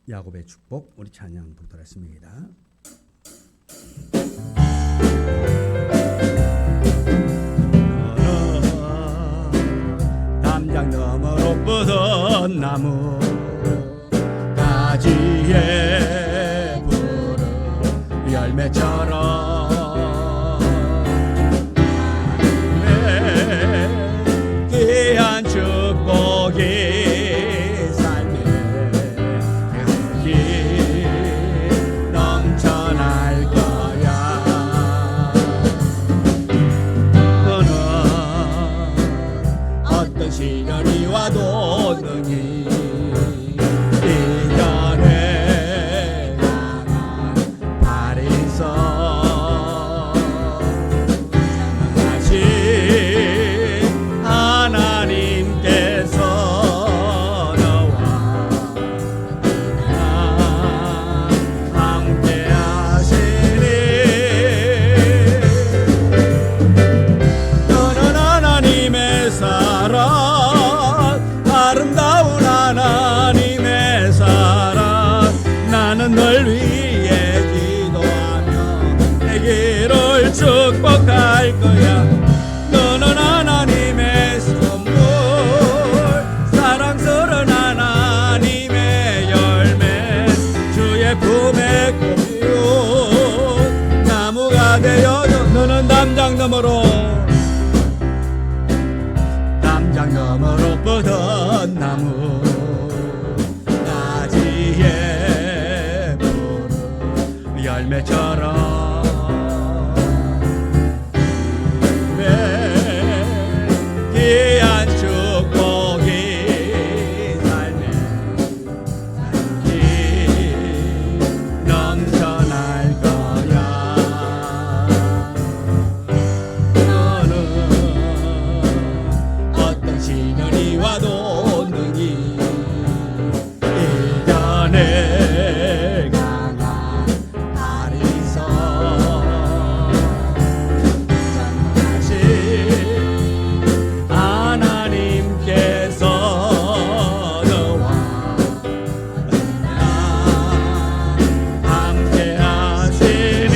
야곱의 축복 우리 찬양 부르도록 하겠습니다. 담장 너머로 뻗은 나무 가지에 푸른 열매처럼 귀한 축복이 시련이 와도 능히 이겨내 강한 발이 있어 다시 하나님께서 너와 나 함께 하시니 너는 하나님의 사랑 아름다운 하나님의 사랑 나는 널 위해 기도하며 내 길을 축복할 거야 너는 하나님의 선물 사랑스러운 하나님의 열매 주의 품에 꽃피운 나무가 되어줘 너는 담장 너머로 뻗은 나무 가지에 푸른 열매처럼 귀한 축복이 삶에 넘쳐날 거야 너는 어떤 시련이 와도 능히 이겨낼 강한 발이 있어 다시 하나님께서 너와 나 함께 하시니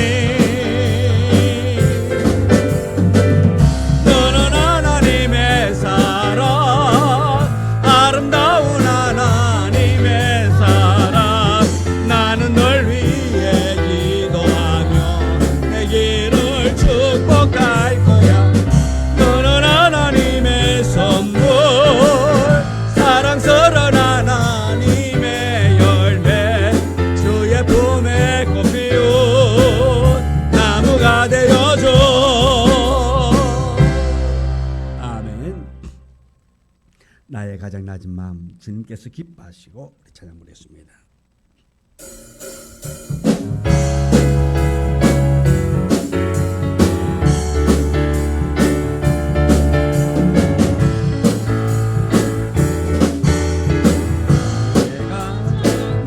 너는 하나님의 사랑 아름다운 하나님의 사랑 나는 널 위해 기도하며 내 길을 축복할 거야 너는 하나님의 선물 사랑스러운 하나님의 열매 주의 품에 꽃피운 나무가 되어줘 아멘. 나의 가장 낮은 마음 주님께서 기뻐하시고 우리 찬양 부르겠습니다.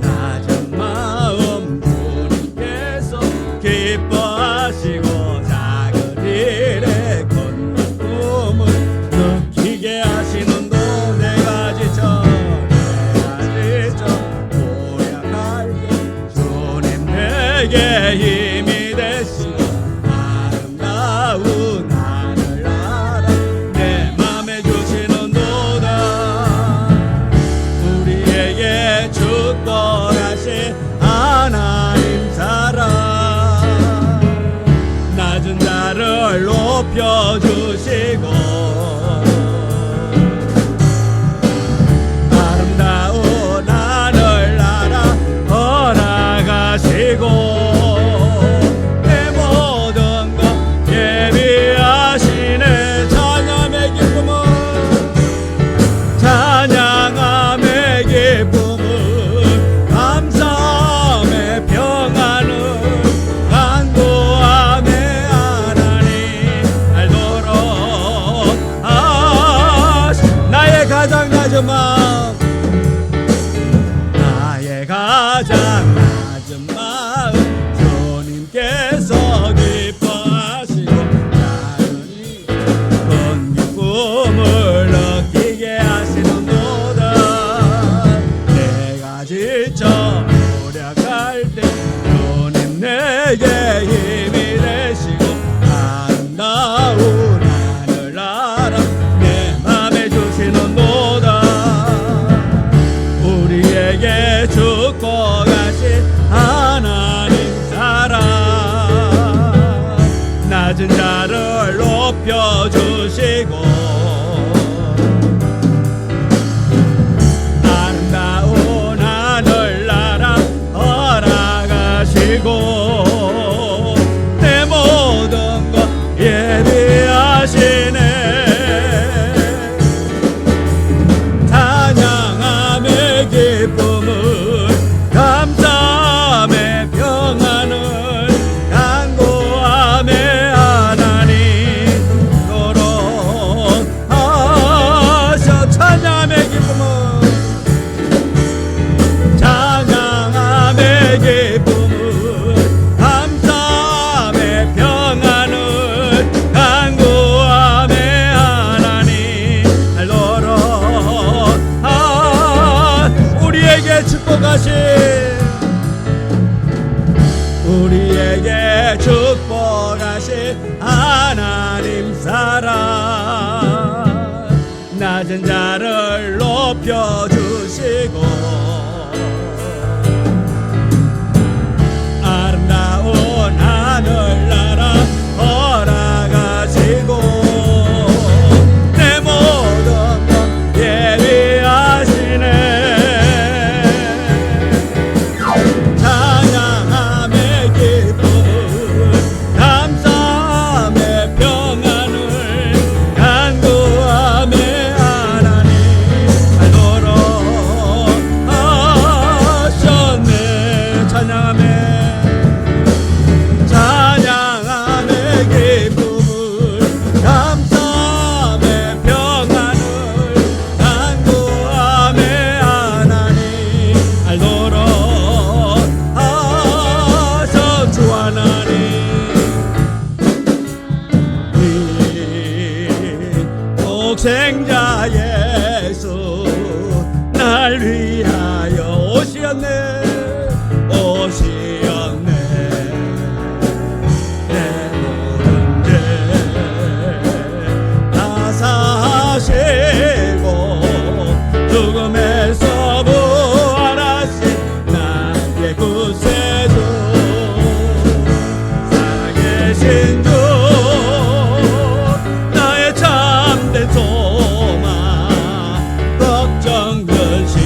낮은 마음 주님께서 기뻐하시고 작은 일에 큰 기쁨을 느끼게 하시는 내가 지쳐 고약할 때 주님 내게 힘이 되시고 아름다운 하늘 나라 내 맘에 주시는도다 우리에게 축복하신 하나님 사랑 낮은 자를 높여주시고 내 모든 것 예비하시네 찬양함의 기쁨은 감사함의 평안은 간구함의 하나님 알도록 나의 가장 낮은 마음 나의 가장 낮은 마음 주님께서 기뻐하시고 나연히 큰 기쁨을 느끼게 하시는도다 내가 지쳐 축복하신 하나님 사랑 낮은 자를 높여주시고 아름다운 하늘나라 허락하시고 내 모든 것 예비하시네 찬양함의 기쁨을 감사함의 평안을 간구함의 하나님 노릇하셔 찬양함의 기쁨을 찬양함의 기쁨을 감사함의 평안을 간구함의 하나님 노릇하 우리에게 축복하신 우리에게 축복하신 하나님 사랑 낮은 자를 높여주시고 아름다운 하늘나라 허락하시고 내 모든 것 예비하시네 찬양함의 기쁨을 감사함의 평안을 간구함의 하나님 노릇하셨네 찬양함의 기쁨을 감사함의 평안을 간구함의 하나님 노릇하셔 주 하나님 독생자 예수 날 위하여 오시었네 내 모든 죄 다 사시고 죽음에서 부활하신 나의 구세주 살아계신 주 나의 참된 소망 걱정 근심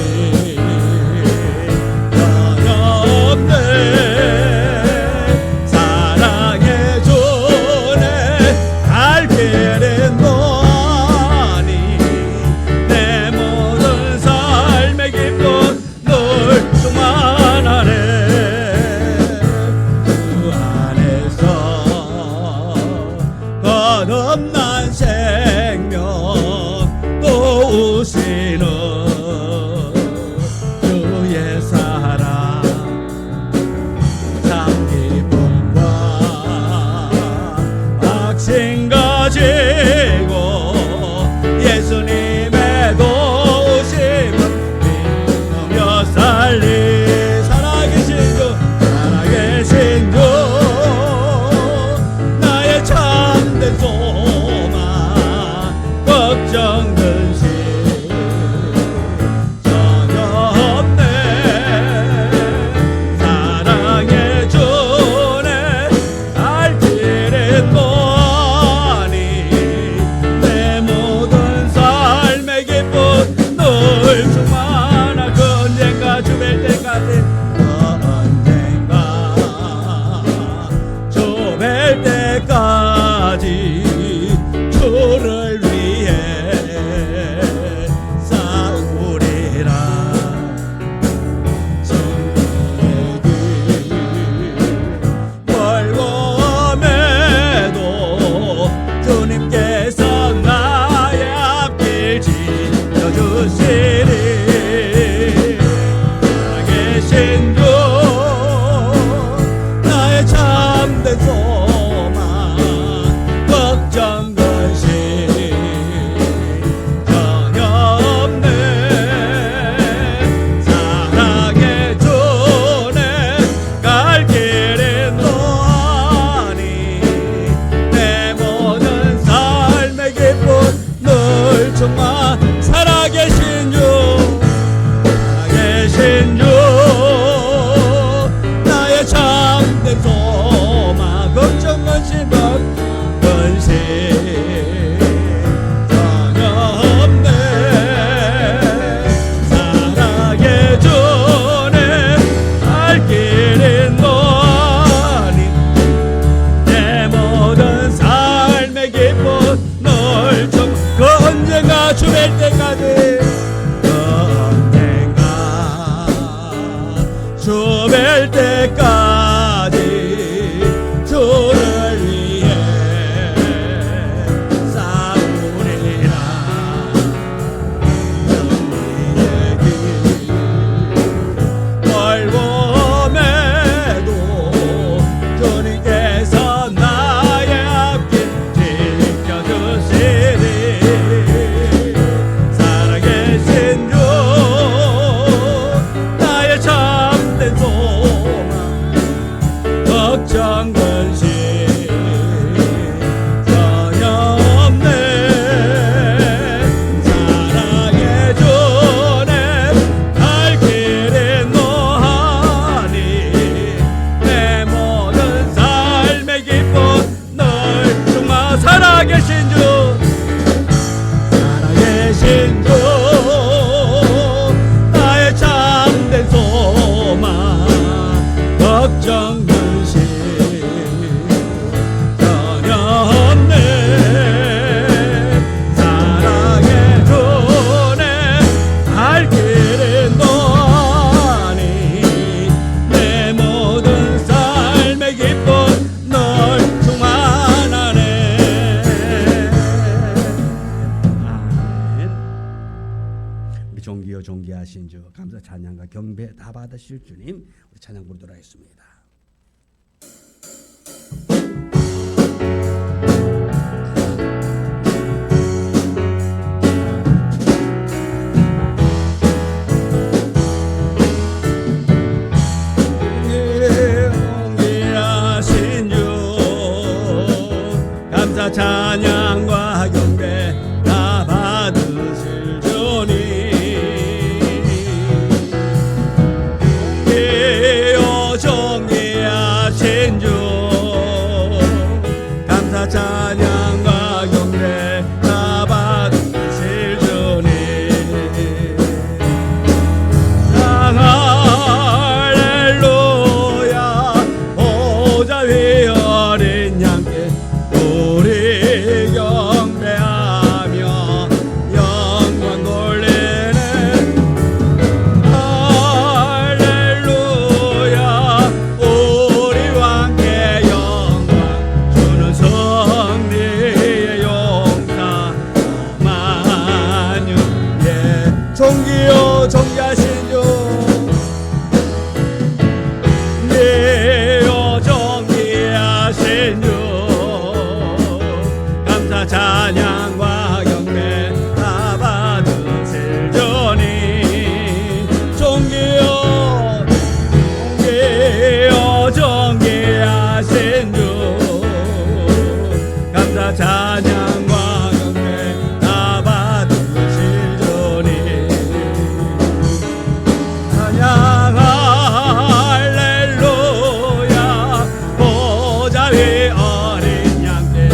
존귀하신 주, 감사 찬양과 경배 다 받으실 주님, 우리 찬양 부르도록 하겠습니다. 찬양과 경배 다 받으실 주님, 존귀하신 주, 감사 찬양과 경배 다 받으실 주님, 할렐루야. 보좌 위 어린 양께 우리 경배하며 영광 돌리는 할렐루야. 우리와 함께 영광 주는 성리의 용사 만유의 존귀요 존귀하신 주, 네요 존귀하신 주, 찬양과 경배 다 받으실 주님, 존귀요 존귀요 존귀하신 주, 감사 찬양과 경배 다 받으실 주님, 찬양 할렐루야. 보좌 위 어린 양께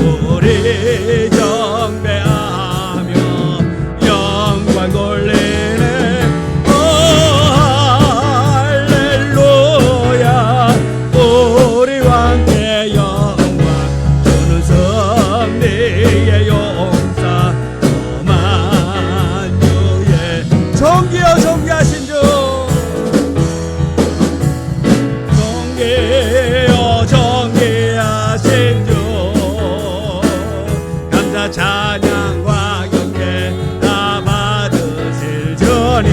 우리 경배하며 영광 돌리는 할렐루야. 우리와 함께 영광 주는 성리의 용사 만유의 존귀여 존귀하신 주, 존귀여 존귀하신 주, 찬양과 경배 다 받으실 주님,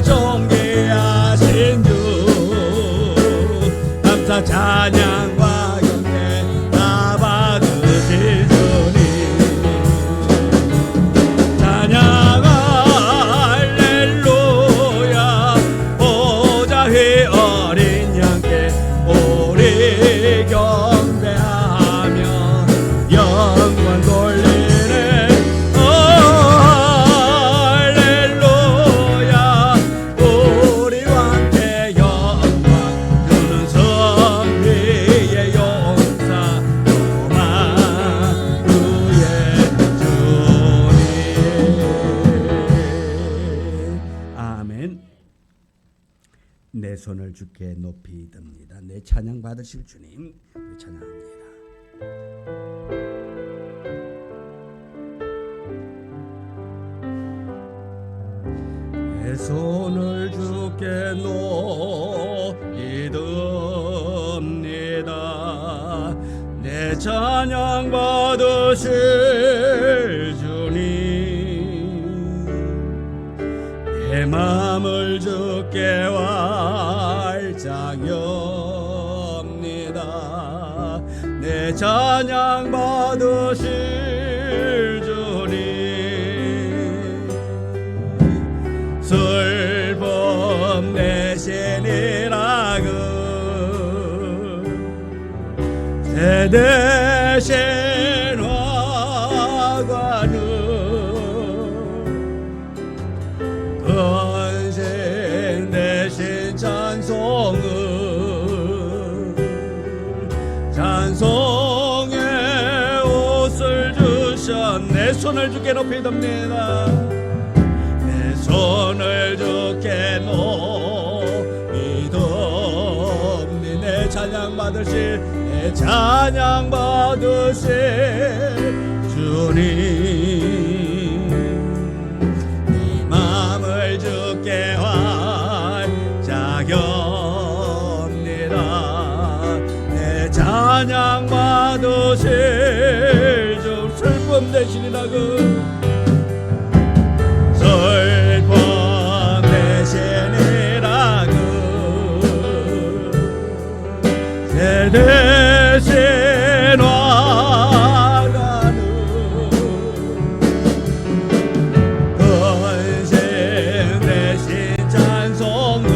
존귀하신 주, 감사 찬양과 경배 다 받으실 주님, 찬양 할렐루야. 보좌 위 어린 양께 우리 경배하며 영광 돌리는 할렐루야. 우리와 함께 영광 주는 성리의 용사 만유의 주님. 아멘. 내 손을 주께 높이 듭니다. 내 찬양 받으실 주님, 찬양합니다. 내 손을 주께 높이 듭니다. 내 찬양 받으실 주님, 내 마음을 주께 활짝 엽니다. 내 찬양 받으실 주님, 슬픔 대신이라고 새 대신 화관을 헌신 대신 찬송을 찬송의 옷을 주셨네. 내 손을 주께 높이 듭니다. 내 손을 주께 높이 듭니. 내 찬양 받으실 내 찬양 받으실 주님, 내 마음을 주께 활짝 엽니다. 내 찬양 받으실 주, 슬픔 대신 그 슬픔 대신이라 그 대신 와가는 근심 대신 찬송의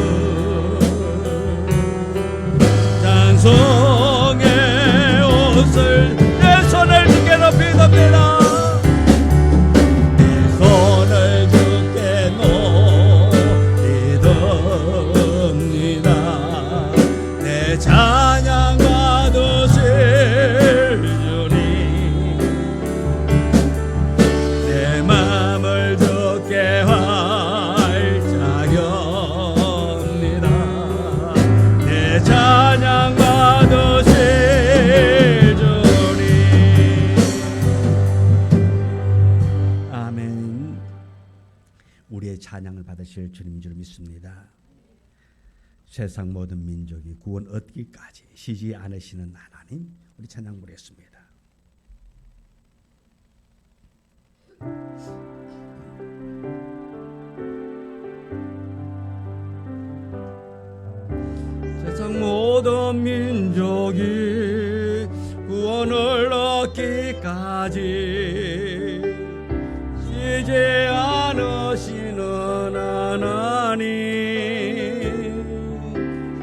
옷을 내 손을 주께 높이 듭니다. 내 손을 주께 높이 듭니다. 내 찬양 받으실 주님, 내 마음을 주께 활짝 엽니다. 내 찬양 받으실 주님. 아멘. 우리의 찬양을 받으실 주님인 줄 믿습니다. 세상 모든 민족이 구원 얻기까지 쉬지 않으시는 하나님, 우리 찬양 부르겠습니다. 세상 모든 민족이 구원을 얻기까지 쉬지 않으시는 하나님,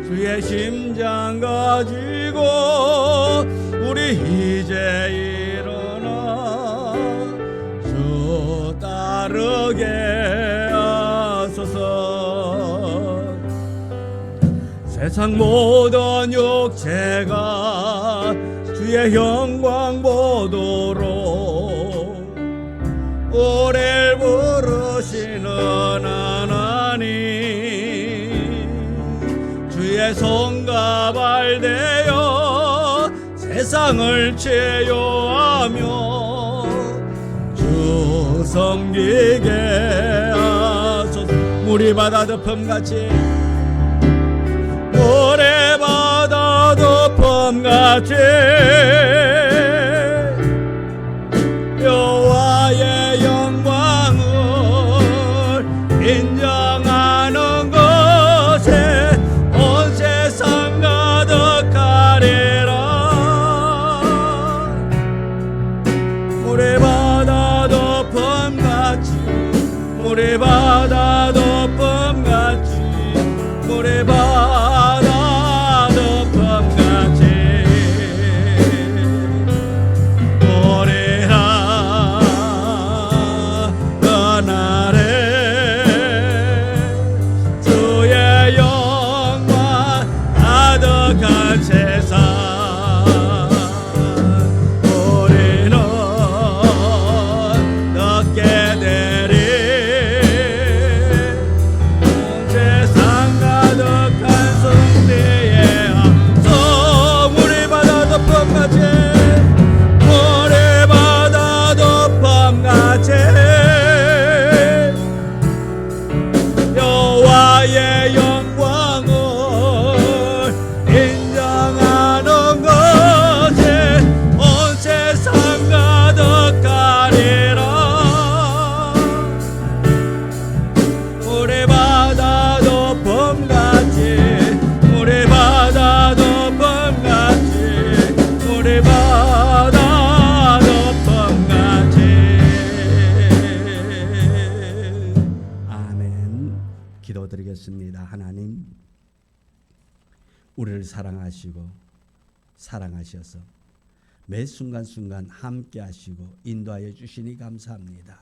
주의 심장 가지고 우리 이제 일어나 주 따르게 하소서. 세상 모든 육체가 주의 영광 보도록 오래를 부르시는 하나님, 주의 손과 발 되어 세상을 치유하며 주 섬기게 하소서. 물이 바다 덮음같이 모래바다 덮음같이 여호와의 영광을 인정하는 것에 온 세상 가득하리라. 모래바다 덮음같이 모래바다 덮음같이 모래바다 덮음같이 노래하 그날에 주의 영광 가득한 세상 우리는 얻게 되리. 세상 가득한 승리의 함성 모래바다 덮음같이 모래바다 덮음같이 여호와의 영광을 인정하는 것에 온 세상 가득하리라. 모래바다 덮음같이 모래바다 덮음같이 모래바다 덮음같이. 아멘. 기도드리겠습니다. 하나님, 우리를 사랑하시고 사랑하셔서 매 순간순간 함께 하시고 인도하여 주시니 감사합니다.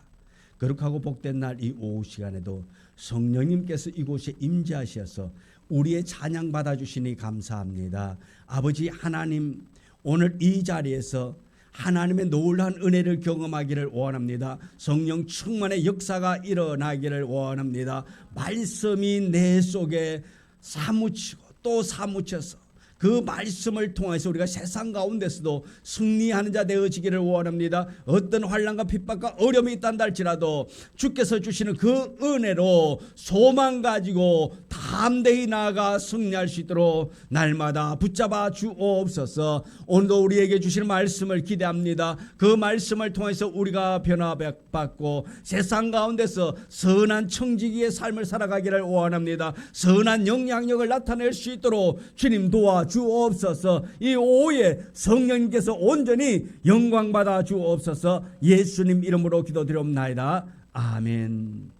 거룩하고 복된 날 이 오후 시간에도 성령님께서 이곳에 임재하셔서 우리의 찬양 받아주시니 감사합니다. 아버지 하나님, 오늘 이 자리에서 하나님의 놀라운 은혜를 경험하기를 원합니다. 성령 충만의 역사가 일어나기를 원합니다. 말씀이 내 속에 사무치고 또 사무쳐서 그 말씀을 통해서 우리가 세상 가운데서도 승리하는 자 되어지기를 원합니다. 어떤 환난과 핍박과 어려움이 있단다 할지라도 주께서 주시는 그 은혜로 소망 가지고 담대히 나아가 승리할 수 있도록 날마다 붙잡아 주옵소서. 오늘도 우리에게 주시는 말씀을 기대합니다. 그 말씀을 통해서 우리가 변화받고 세상 가운데서 선한 청지기의 삶을 살아가기를 원합니다. 선한 영향력을 나타낼 수 있도록 주님 도와주옵소서. 이 오후에 성령님께서 온전히 영광받아 주옵소서. 예수님 이름으로 기도드리옵나이다. 아멘.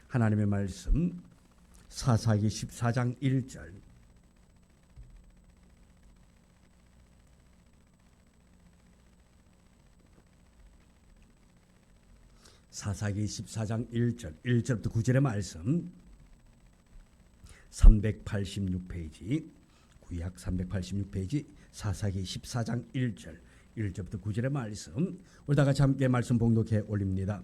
하나님의 말씀 사사기 14장 1절. 사사기 14장 1절 1절부터 9절의 말씀 386페이지 구약 386페이지 사사기 14장 1절 1절부터 9절의 말씀 우리 다 같이 함께 말씀 봉독해 올립니다.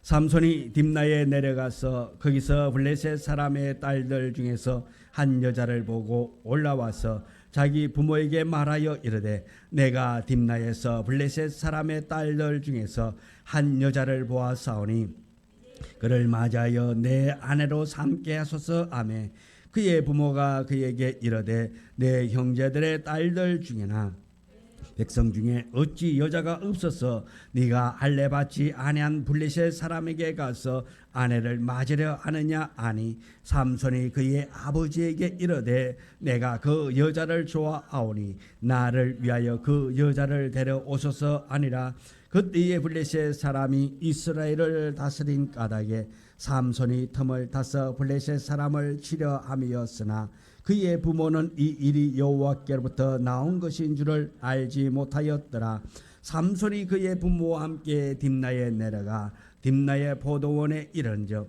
삼손이 딥나에 내려가서 거기서 블레셋 사람의 딸들 중에서 한 여자를 보고 올라와서 자기 부모에게 말하여 이르되 내가 딥나에서 블레셋 사람의 딸들 중에서 한 여자를 보았사오니 그를 맞이하여 내 아내로 삼게 하소서 하매 그의 부모가 그에게 이르되 내 형제들의 딸들 중에나 백성 중에 어찌 여자가 없어서 네가 할례 받지 아니한 블레셋 사람에게 가서 아내를 맞으려 하느냐 하니 삼손이 그의 아버지에게 이르되 내가 그 여자를 좋아하오니 나를 위하여 그 여자를 데려오소서 하니라. 그때에 블레셋 사람이 이스라엘을 다스린 까닭에 삼손이 틈을 타서 블레셋 사람을 치려 함이었으나 그의 부모는 이 일이 여호와께로부터 나온 것인 줄을 알지 못하였더라. 삼손이 그의 부모와 함께 딥나에 내려가 딥나의 포도원에 이른즉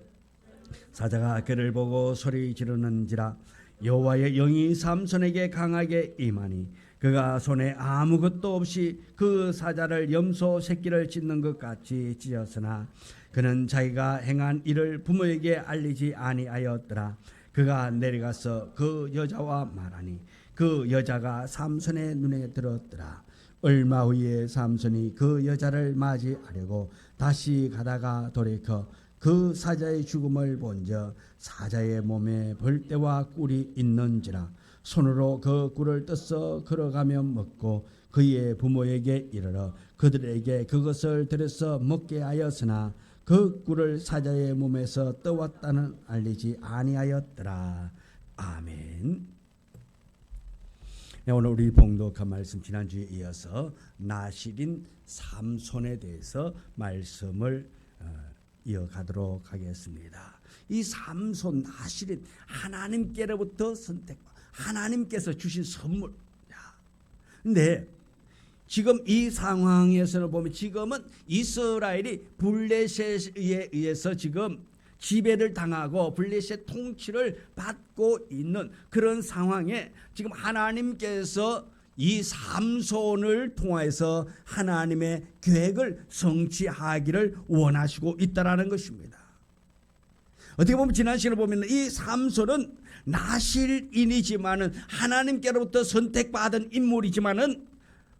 사자가 그를 보고 소리 지르는지라. 여호와의 영이 삼손에게 강하게 임하니 그가 손에 아무것도 없이 그 사자를 염소 새끼를 찢는 것 같이 찢었으나 그는 자기가 행한 일을 부모에게 알리지 아니하였더라. 그가 내려가서 그 여자와 말하니 그 여자가 삼손의 눈에 들었더라. 얼마 후에 삼손이 그 여자를 맞이하려고 다시 가다가 돌이켜 그 사자의 죽음을 본즉 사자의 몸에 벌떼와 꿀이 있는지라. 손으로 그 꿀을 떠서 걸어가며 먹고 그의 부모에게 이르러 그들에게 그것을 들여서 먹게 하였으나 그 꿀을 사자의 몸에서 떠왔다는 알리지 아니하였더라. 아멘. 네, 오늘 우리 봉독한 말씀 지난주에 이어서 나실인 삼손에 대해서 말씀을 이어가도록 하겠습니다. 이 삼손 나실인 하나님께로부터 선택받 하나님께서 주신 선물. 근데 지금 이 상황에서 보면 지금은 이스라엘이 블레셋에 의해서 지금 지배를 당하고 블레셋 통치를 받고 있는 그런 상황에 지금 하나님께서 이 삼손을 통해서 하나님의 계획을 성취하기를 원하시고 있다라는 것입니다. 어떻게 보면 지난 시간을 보면 이 삼손은 나실인이지만은 하나님께로부터 선택받은 인물이지만은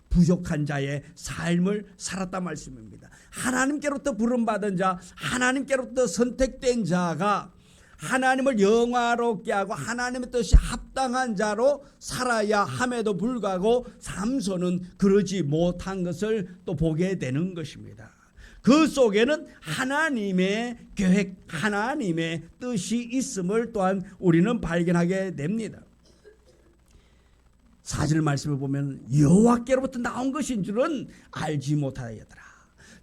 부족한 자의 삶을 살았단 말씀입니다. 하나님께로부터 부름받은 자, 하나님께로부터 선택된 자가 하나님을 영화롭게 하고 하나님의 뜻이 합당한 자로 살아야 함에도 불구하고 삼손은 그러지 못한 것을 또 보게 되는 것입니다. 그 속에는 하나님의 계획, 하나님의 뜻이 있음을 또한 우리는 발견하게 됩니다. 4절 말씀을 보면 여호와께로부터 나온 것인 줄은 알지 못하였더라.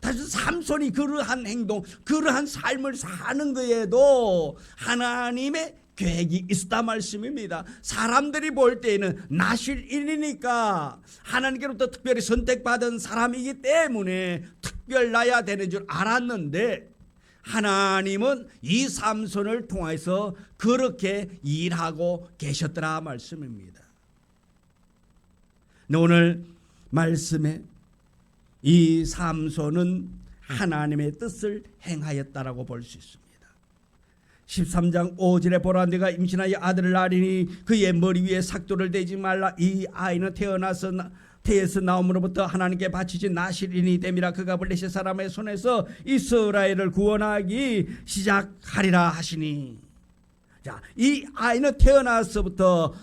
다시 삼손이 그러한 행동, 그러한 삶을 사는 거에도 하나님의 계획이 있었다 말씀입니다. 사람들이 볼 때에는 나실인이니까 하나님께로부터 특별히 선택받은 사람이기 때문에 특별나야 되는 줄 알았는데 하나님은 이 삼손을 통해서 그렇게 일하고 계셨더라 말씀입니다. 오늘 말씀에 이 삼손은 하나님의 뜻을 행하였다라고 볼 수 있습니다. 13장 5절에 보라 내가 임신하여 아들을 낳으리니 그의 머리 위에 삭도를 대지 말라. 이 아이는 태에서 나옴으로부터 하나님께 바치신 나실인이 됨이라. 그가 블레셋 사람의 손에서 이스라엘을 구원하기 시작하리라 하시니. 자, 이 아이는 태에서부터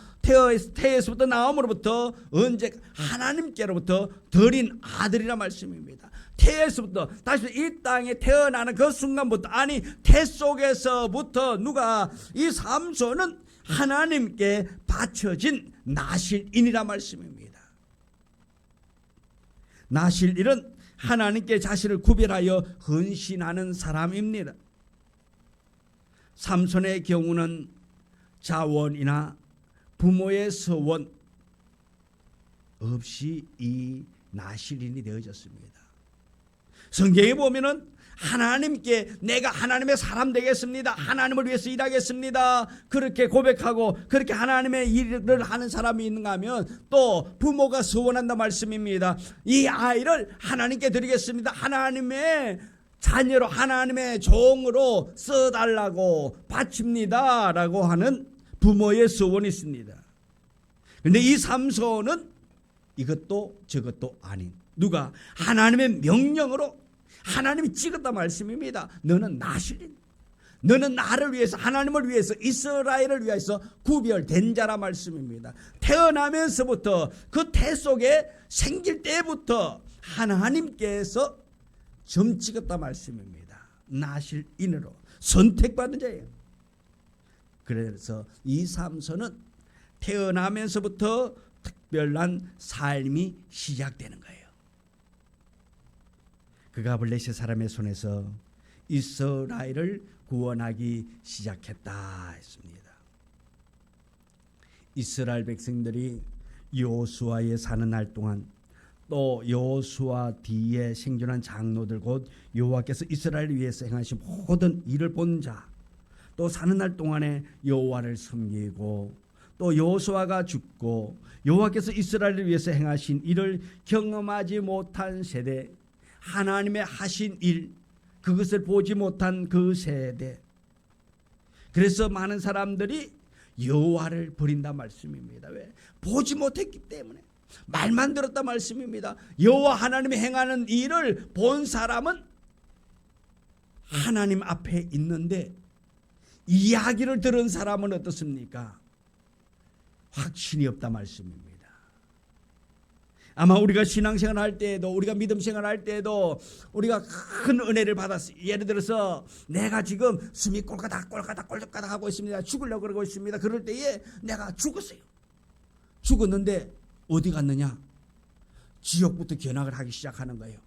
나옴으로부터 언제 하나님께로부터 드린 아들이라 말씀입니다. 태에서부터 다시 이 땅에 태어나는 그 순간부터, 아니 태 속에서부터 누가, 이 삼손은 하나님께 바쳐진 나실인이라 말씀입니다. 나실인은 하나님께 자신을 구별하여 헌신하는 사람입니다. 삼손의 경우는 자원이나 부모의 서원 없이 이 나실인이 되어졌습니다. 성경에 보면은 하나님께 내가 하나님의 사람 되겠습니다, 하나님을 위해서 일하겠습니다, 그렇게 고백하고 그렇게 하나님의 일을 하는 사람이 있는가 하면 또 부모가 서원한다 말씀입니다. 이 아이를 하나님께 드리겠습니다, 하나님의 자녀로 하나님의 종으로 써달라고 바칩니다 라고 하는 부모의 서원이 있습니다. 그런데 이 삼손은 이것도 저것도 아닌, 누가 하나님의 명령으로 하나님이 찍었다 말씀입니다. 너는 나실인, 너는 나를 위해서, 하나님을 위해서, 이스라엘을 위해서 구별된 자라 말씀입니다. 태어나면서부터 그 태 속에 생길 때부터 하나님께서 점 찍었다 말씀입니다. 나실인으로 선택받은 자예요. 그래서 이 삼손은 태어나면서부터 특별한 삶이 시작되는 거예요. 그가 블레셋 사람의 손에서 이스라엘을 구원하기 시작했다 했습니다. 이스라엘 백성들이 여호수아에 사는 날 동안, 또 여호수아 뒤에 생존한 장로들 곧 여호와께서 이스라엘을 위해서 행하신 모든 일을 본 자, 또 사는 날 동안에 여호와를 섬기고 또 여호수아가 죽고 여호와께서 이스라엘을 위해서 행하신 일을 경험하지 못한 세대, 하나님의 하신 일 그것을 보지 못한 그 세대, 그래서 많은 사람들이 여호와를 버린다 말씀입니다. 왜? 보지 못했기 때문에. 말만 들었다 말씀입니다. 여호와 하나님이 행하는 일을 본 사람은 하나님 앞에 있는데 이야기를 들은 사람은 어떻습니까? 확신이 없다 말씀입니다. 아마 우리가 신앙생활 할 때에도, 우리가 믿음생활 할 때에도 우리가 큰 은혜를 받았어요. 예를 들어서 내가 지금 숨이 꼴까닥 하고 있습니다. 죽으려고 그러고 있습니다. 그럴 때에 내가 죽었어요. 죽었는데 어디 갔느냐? 지옥부터 견학을 하기 시작하는 거예요.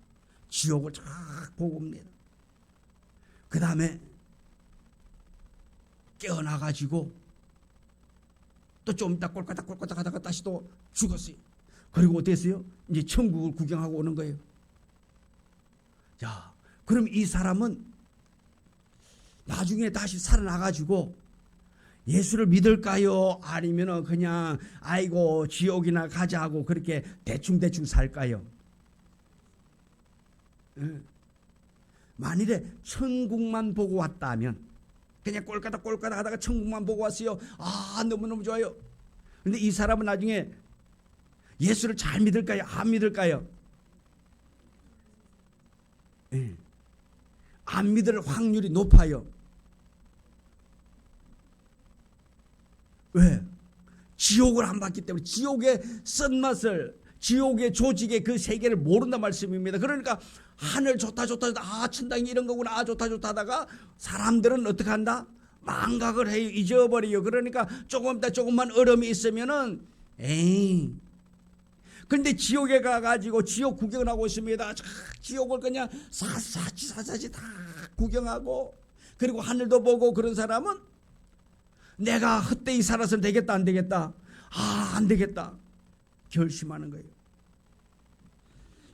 지옥을 쫙 보고 옵니다. 그 다음에 깨어나가지고 또 좀 이따 꼴까닥 하다가 다시 또 죽었어요. 그리고 어땠어요? 이제 천국을 구경하고 오는 거예요. 자, 그럼 이 사람은 나중에 다시 살아나가지고 예수를 믿을까요? 아니면 그냥 아이고 지옥이나 가자 하고 그렇게 대충 살까요? 만일에 천국만 보고 왔다면, 그냥 꼴까닥 하다가 천국만 보고 왔어요. 아, 너무너무 좋아요. 그런데 이 사람은 나중에 예수를 잘 믿을까요? 안 믿을까요? 안 믿을 확률이 높아요. 왜? 지옥을 안 봤기 때문에. 지옥의 쓴맛을, 지옥의 조직의 그 세계를 모른단 말씀입니다. 그러니까 하늘 좋다 아 천당이 이런 거구나, 아 좋다 하다가 사람들은 어떻게 한다? 망각을 해요. 잊어버려요. 그러니까 조금만 얼음이 있으면은 에이. 근데 지옥에 가가지고 지옥 구경을 하고 있습니다. 지옥을 그냥 사사치 다 구경하고, 그리고 하늘도 보고, 그런 사람은 내가 헛되이 살아서는 되겠다 안 되겠다? 아, 안 되겠다 결심하는 거예요.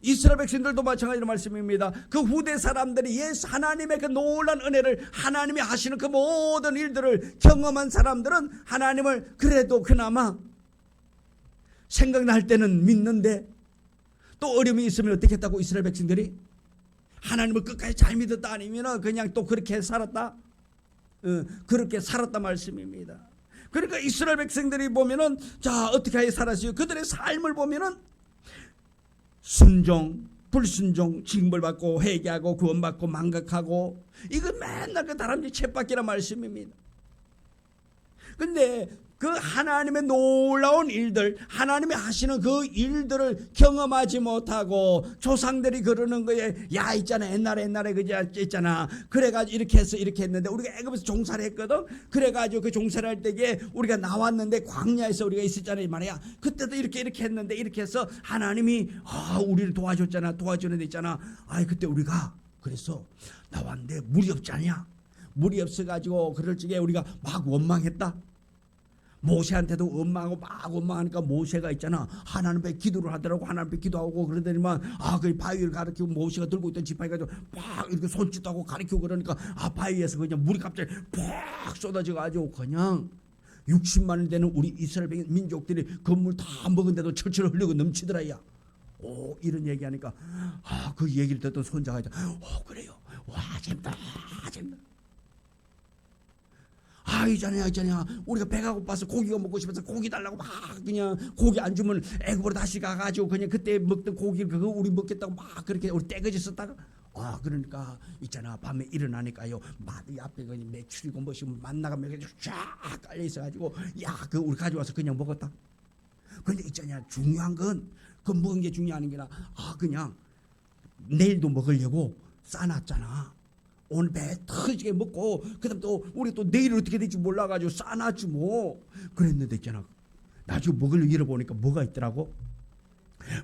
이스라엘 백성들도 마찬가지로 말씀입니다. 그 후대 사람들이 예수 하나님의 그 놀라운 은혜를, 하나님이 하시는 그 모든 일들을 경험한 사람들은 하나님을 그래도 그나마 생각날 때는 믿는데, 또 어려움이 있으면 어떻게 했다고? 이스라엘 백성들이 하나님을 끝까지 잘 믿었다, 아니면 그냥 또 그렇게 살았다? 그렇게 살았단 말씀입니다. 그러니까 이스라엘 백성들이 보면은 자 어떻게 하여 살았어요? 그들의 삶을 보면은 순종, 불순종, 징벌받고 회개하고 구원받고 망각하고 이거 맨날 그 다람쥐 쳇바퀴란 말씀입니다. 근데 그 하나님의 놀라운 일들, 하나님이 하시는 그 일들을 경험하지 못하고 조상들이 그러는 거에 야 있잖아 옛날에 그저 있잖아 그래가지고 이렇게 해서 이렇게 했는데 우리가 애굽에서 종살이 했거든. 그래가지고 그 종살이 할 때에 우리가 나왔는데 광야에서 우리가 있었잖아 이 말이야. 그때도 이렇게 했는데 이렇게 해서 하나님이 우리를 도와줬잖아. 도와주는 데 있잖아. 그때 우리가 그래서 나왔는데 물이 없지 않냐. 물이 없어가지고 그럴 적에 우리가 막 원망했다. 모세한테도 원망하고 막 원망하니까 모세가 있잖아 하나님 앞에 기도를 하더라고. 하나님 앞에 기도하고 그러더니만 그 바위를 가리키고 모세가 들고 있던 지팡이 가지고 막 이렇게 손짓도 하고 가리키고 그러니까 바위에서 그냥 물이 갑자기 팍 쏟아져 가지고 그냥 60만이 되는 우리 이스라엘 민족들이 그 물 다 먹은데도 철철 흘리고 넘치더라야. 이런 얘기하니까 그 얘기를 듣던 손자가 있잖아. 그래요. 와 재밌다. 있잖아. 우리가 배가 고파서 고기가 먹고 싶어서 고기 달라고 막 그냥 고기 안 주면 애굽으로 다시 가가지고 그냥 그때 먹던 고기 그거 우리 먹겠다고 막 그렇게 우리 떼거지 썼다가 그러니까 있잖아 밤에 일어나니까요 마디 앞에 그냥 메추리고 뭐시 만나가 몇개 쫙 깔려 있어가지고 그 우리 가져와서 그냥 먹었다. 근데 있잖아 중요한 건 그 먹은 게 중요한 게 아니라 그냥 내일도 먹으려고 싸놨잖아. 오늘 배 터지게 먹고 그다음 또 우리 또 내일 어떻게 될지 몰라가지고 싸놨지 뭐. 그랬는데 있잖아 나중에 먹으려고 잃어보니까 뭐가 있더라고.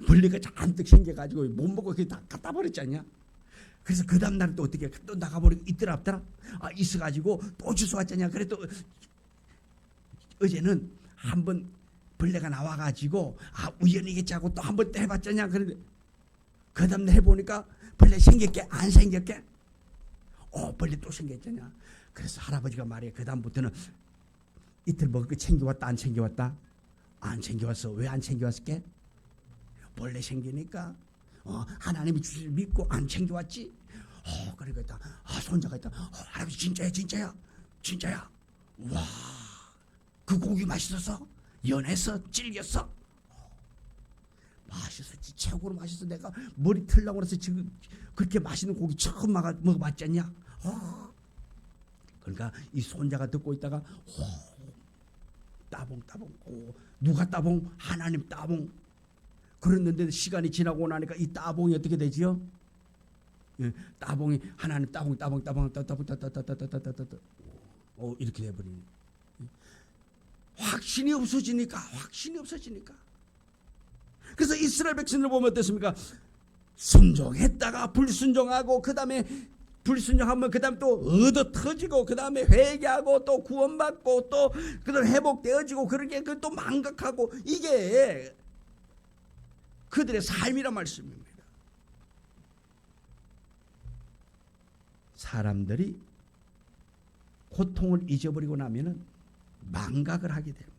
벌레가 잔뜩 생겨가지고 못 먹고 그게 다 갖다 버렸지 않냐. 그래서 그 다음날 또 어떻게 또 나가버리고 있더라 없더라. 있어가지고 또 주워왔잖냐. 그래 또 어제는 한번 벌레가 나와가지고 우연이겠지 하고 또 한번 또 해봤잖냐. 그런데 그 다음날 해보니까 벌레 생겼게 안 생겼게. 벌레 또 생겼잖아. 그래서 할아버지가 말해 그 다음부터는 이틀 먹을 거 챙겨왔다 안 챙겨왔다? 안 챙겨왔어. 왜 안 챙겨왔을게? 벌레 생기니까 하나님이 주실 믿고 안 챙겨왔지. 그러니까 손자가 있다. 할아버지 진짜야. 와, 그 고기 맛있었어? 연했어? 질겼어? 맛있었지. 최고로 맛있어. 내가 머리 틀려고 그래서 지금 그렇게 맛있는 고기 처음 먹어봤지 않냐. 그러니까 이 손자가 듣고 있다가 따봉 누가 따봉? 하나님 따봉. 그랬는데 시간이 지나고 나니까 이 따봉이 어떻게 되지요? 따봉이 하나님 따봉 이렇게 돼버리네. 확신이 없어지니까. 그래서 이스라엘 백성들 보면 어떻습니까? 순종했다가 불순종하고 그 다음에 불순종하면 그 다음 또 얻어 터지고 그 다음에 회개하고 또 구원받고 또 그 다음에 회복되어지고 그렇게 또 망각하고 이게 그들의 삶이란 말씀입니다. 사람들이 고통을 잊어버리고 나면은 망각을 하게 됩니다.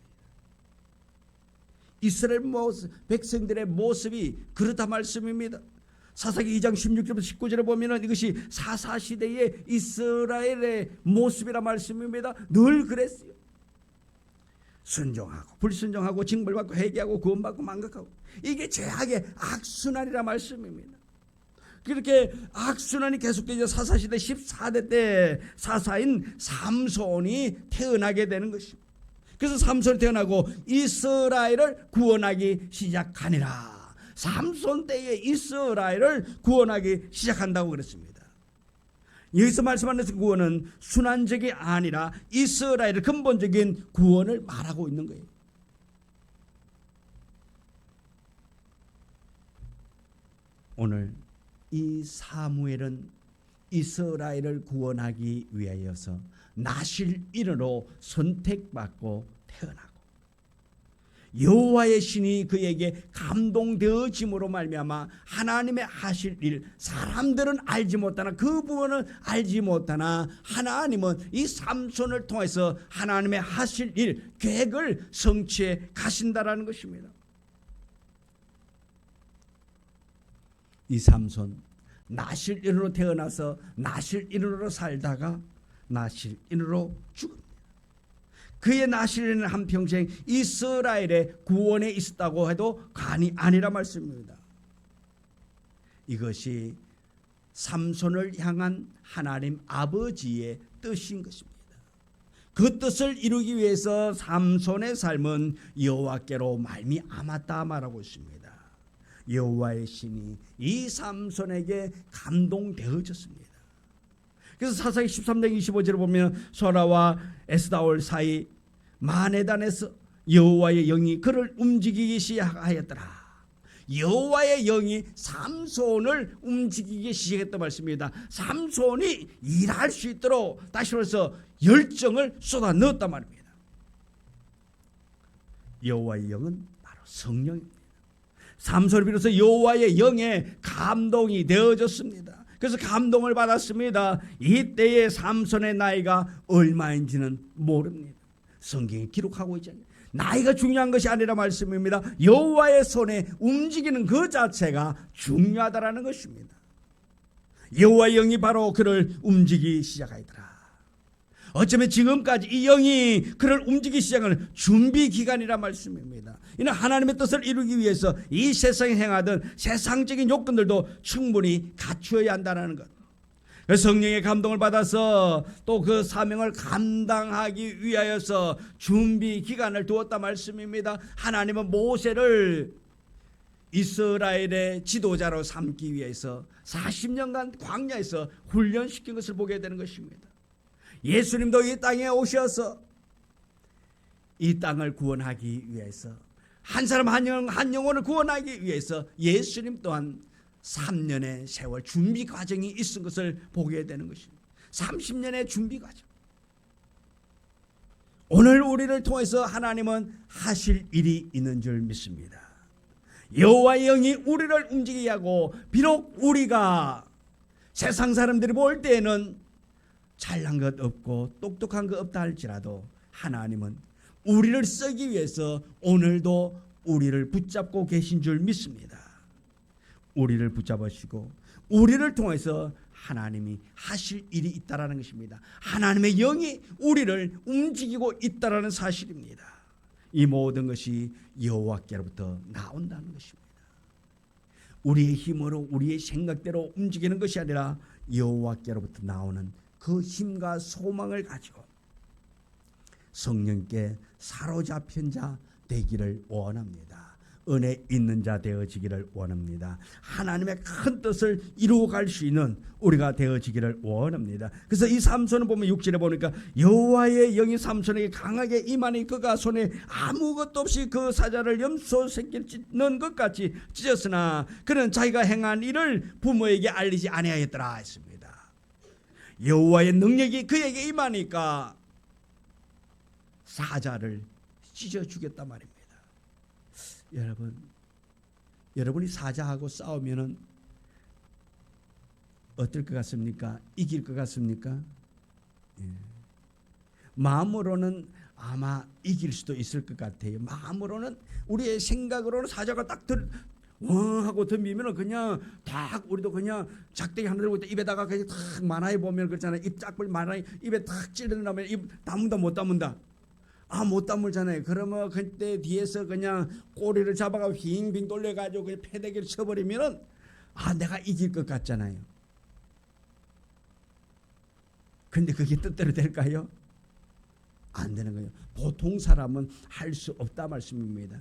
이스라엘 백성들의 모습이 그렇다 말씀입니다. 사사기 2장 16절부터 19절에 보면은 이것이 사사시대의 이스라엘의 모습이라 말씀입니다. 늘 그랬어요. 순종하고 불순종하고 징벌받고 회개하고 구원받고 망각하고 이게 죄악의 악순환이라 말씀입니다. 그렇게 악순환이 계속되죠. 사사시대 14대 때 사사인 삼손이 태어나게 되는 것입니다. 그래서 삼손이 태어나고 이스라엘을 구원하기 시작하니라. 삼손 때에 이스라엘을 구원하기 시작한다고 그랬습니다. 여기서 말씀하는 구원은 순환적이 아니라 이스라엘의 근본적인 구원을 말하고 있는 거예요. 오늘 이 사무엘은 이스라엘을 구원하기 위하여서 나실인으로 선택받고 태어나고 여호와의 신이 그에게 감동되어짐으로 말미암아 하나님의 하실 일 사람들은 알지 못하나 그 부분은 알지 못하나 하나님은 이 삼손을 통해서 하나님의 하실 일 계획을 성취해 가신다라는 것입니다. 이 삼손 나실인으로 태어나서 나실인으로 살다가 나실인으로 죽습니다. 그의 나실인은 한평생 이스라엘의 구원에 있었다고 해도 간이 아니라 말씀입니다. 이것이 삼손을 향한 하나님 아버지의 뜻인 것입니다. 그 뜻을 이루기 위해서 삼손의 삶은 여호와께로 말미암았다 말하고 있습니다. 여호와의 신이 이 삼손에게 감동되어졌습니다. 그래서 사사기 13장 25절에 보면 소라와 에스다올 사이 마네단에서 여호와의 영이 그를 움직이기 시작하였더라. 여호와의 영이 삼손을 움직이기 시작했던 말씀입니다. 삼손이 일할 수 있도록 다시 말해서 열정을 쏟아 넣었단 말입니다. 여호와의 영은 바로 성령입니다. 삼손을 비로소 여호와의 영에 감동이 되어졌습니다. 그래서 감동을 받았습니다. 이때의 삼손의 나이가 얼마인지는 모릅니다. 성경에 기록하고 있지 않아요. 나이가 중요한 것이 아니라 말씀입니다. 여호와의 손에 움직이는 그 자체가 중요하다라는 것입니다. 여호와의 영이 바로 그를 움직이기 시작하더라. 어쩌면 지금까지 이 영이 그를 움직이기 시작하는 준비 기간이라 말씀입니다. 이는 하나님의 뜻을 이루기 위해서 이 세상에 행하던 세상적인 요건들도 충분히 갖추어야 한다는 것. 성령의 감동을 받아서 또 그 사명을 감당하기 위하여서 준비 기간을 두었다 말씀입니다. 하나님은 모세를 이스라엘의 지도자로 삼기 위해서 40년간 광야에서 훈련시킨 것을 보게 되는 것입니다. 예수님도 이 땅에 오셔서 이 땅을 구원하기 위해서 한 사람 한 영혼을 구원하기 위해서 예수님 또한 3년의 세월 준비 과정이 있은 것을 보게 되는 것입니다. 30년의 준비 과정. 오늘 우리를 통해서 하나님은 하실 일이 있는 줄 믿습니다. 여호와의 영이 우리를 움직이게 하고 비록 우리가 세상 사람들이 볼 때에는 잘난 것 없고 똑똑한 것 없다 할지라도 하나님은 우리를 쓰기 위해서 오늘도 우리를 붙잡고 계신 줄 믿습니다. 우리를 붙잡으시고 우리를 통해서 하나님이 하실 일이 있다라는 것입니다. 하나님의 영이 우리를 움직이고 있다라는 사실입니다. 이 모든 것이 여호와께로부터 나온다는 것입니다. 우리의 힘으로 우리의 생각대로 움직이는 것이 아니라 여호와께로부터 나오는 그 힘과 소망을 가지고 성령께 사로잡힌 자 되기를 원합니다. 은혜 있는 자 되어지기를 원합니다. 하나님의 큰 뜻을 이루어갈 수 있는 우리가 되어지기를 원합니다. 그래서 이 삼손을 보면 6절에 보니까 여호와의 영이 삼손에게 강하게 임하니 그가 손에 아무것도 없이 그 사자를 염소 새끼를 찢는 것 같이 찢었으나 그는 자기가 행한 일을 부모에게 알리지 아니하였더라 했습니다. 여호와의 능력이 그에게 임하니까 사자를 찢어 주겠단 말입니다. 여러분이 사자하고 싸우면은 어떨 것 같습니까? 이길 것 같습니까? 예. 마음으로는 아마 이길 수도 있을 것 같아요. 마음으로는 우리의 생각으로는 사자가 딱 하고 덤비면은 그냥 딱 우리도 그냥 작대기 하나 들고 입에다가 그냥 탁 만화에 보면 그렇잖아요. 입 짝불 만화에 입에 탁 찌르면 입 다문다 못 다문다. 못 다물잖아요. 그러면 그때 뒤에서 그냥 꼬리를 잡아가 빙빙 돌려가지고 그냥 패대기를 쳐버리면은 내가 이길 것 같잖아요. 근데 그게 뜻대로 될까요? 안 되는 거예요. 보통 사람은 할 수 없다 말씀입니다.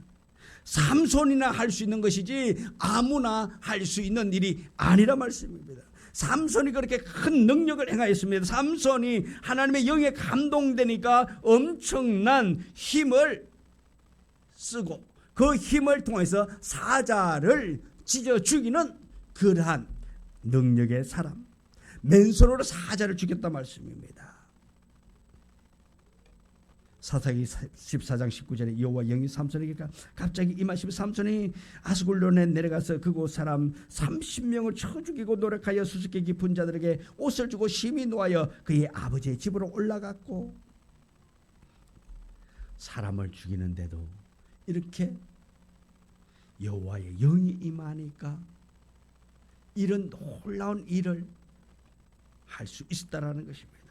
삼손이나 할 수 있는 것이지 아무나 할 수 있는 일이 아니라 말씀입니다. 삼손이 그렇게 큰 능력을 행하였습니다. 삼손이 하나님의 영에 감동되니까 엄청난 힘을 쓰고 그 힘을 통해서 사자를 찢어 죽이는 그러한 능력의 사람, 맨손으로 사자를 죽였단 말씀입니다. 사사기 14장 19절에 여호와 영이 삼손에게 갑자기 임하시며 삼손이 아스글론에 내려가서 그곳 사람 30명을 쳐 죽이고 노력하여 수수께 깊은 자들에게 옷을 주고 심히 노하여 그의 아버지의 집으로 올라갔고, 사람을 죽이는데도 이렇게 여호와의 영이 임하니까 이런 놀라운 일을 할 수 있다라는 것입니다.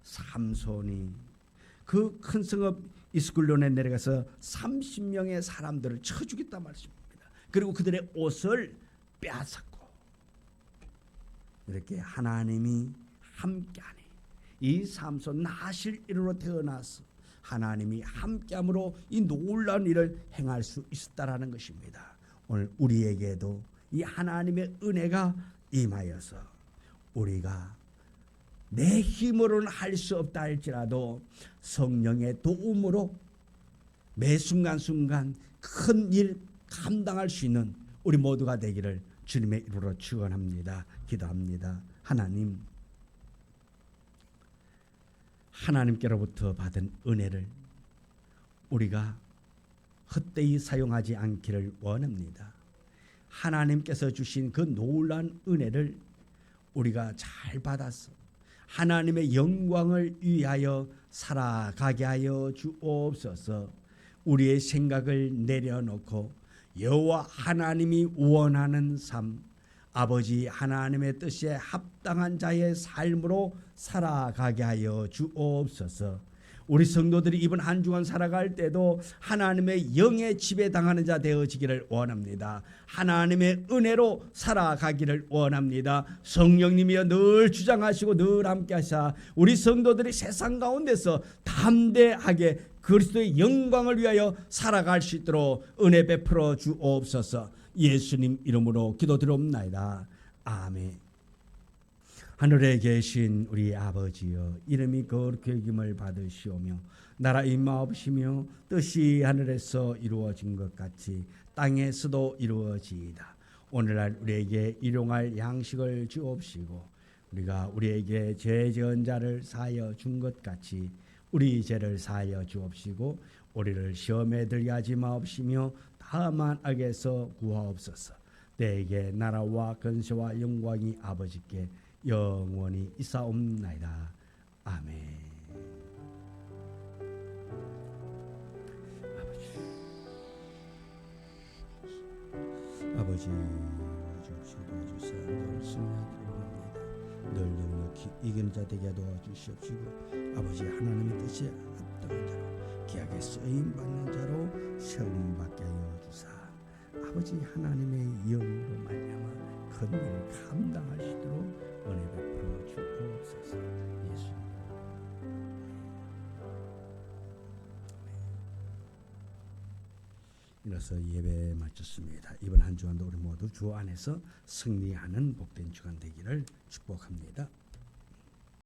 삼손이 그 큰 성읍 이스굴론에 내려가서 30명의 사람들을 쳐 죽였단 말씀입니다. 그리고 그들의 옷을 빼앗았고, 이렇게 하나님이 함께하니 이 삼손 나실 이르로 태어나서 하나님이 함께함으로 이 놀라운 일을 행할 수 있었다라는 것입니다. 오늘 우리에게도 이 하나님의 은혜가 임하여서 우리가 내 힘으로는 할 수 없다 할지라도 성령의 도움으로 매 순간순간 큰 일 감당할 수 있는 우리 모두가 되기를 주님의 이름으로 축원합니다. 기도합니다. 하나님께로부터 받은 은혜를 우리가 헛되이 사용하지 않기를 원합니다. 하나님께서 주신 그 놀라운 은혜를 우리가 잘 받아서 하나님의 영광을 위하여 살아가게 하여 주옵소서. 우리의 생각을 내려놓고 여호와 하나님이 원하는 삶, 아버지 하나님의 뜻에 합당한 자의 삶으로 살아가게 하여 주옵소서. 우리 성도들이 이번 한 주간 살아갈 때도 하나님의 영의 지배당하는 자 되어지기를 원합니다. 하나님의 은혜로 살아가기를 원합니다. 성령님이여 늘 주장하시고 늘 함께 하사 우리 성도들이 세상 가운데서 담대하게 그리스도의 영광을 위하여 살아갈 수 있도록 은혜 베풀어 주옵소서. 예수님 이름으로 기도드리옵나이다. 아멘. 하늘에 계신 우리 아버지여, 이름이 거룩히 여김을 받으시오며 나라 임하옵시며 뜻이 하늘에서 이루어진 것 같이 땅에서도 이루어지이다. 오늘날 우리에게 일용할 양식을 주옵시고 우리가 우리에게 죄 지은 자를 사하여 준 것 같이 우리 죄를 사하여 주옵시고 우리를 시험에 들게 하지 마옵시며 다만 악에서 구하옵소서. 내게 나라와 권세와 영광이 아버지께 영원히 있사옵나이다. 아멘. 아버지 도와주사 승리하기를 원합니다. 늘 영력히 이기는 자 되게 도와주시옵시고 아버지 하나님의 뜻에 합당한 자로 귀하게 쓰임 받는 자로 세움 받게 하여 주사 아버지 하나님의 영으로 말미암아 큰 일을 감당하시도록 은혜 베풀어 주옵소서. 예수님. 이로써 예배 마쳤습니다. 이번 한 주간도 우리 모두 주 안에서 승리하는 복된 주간 되기를 축복합니다.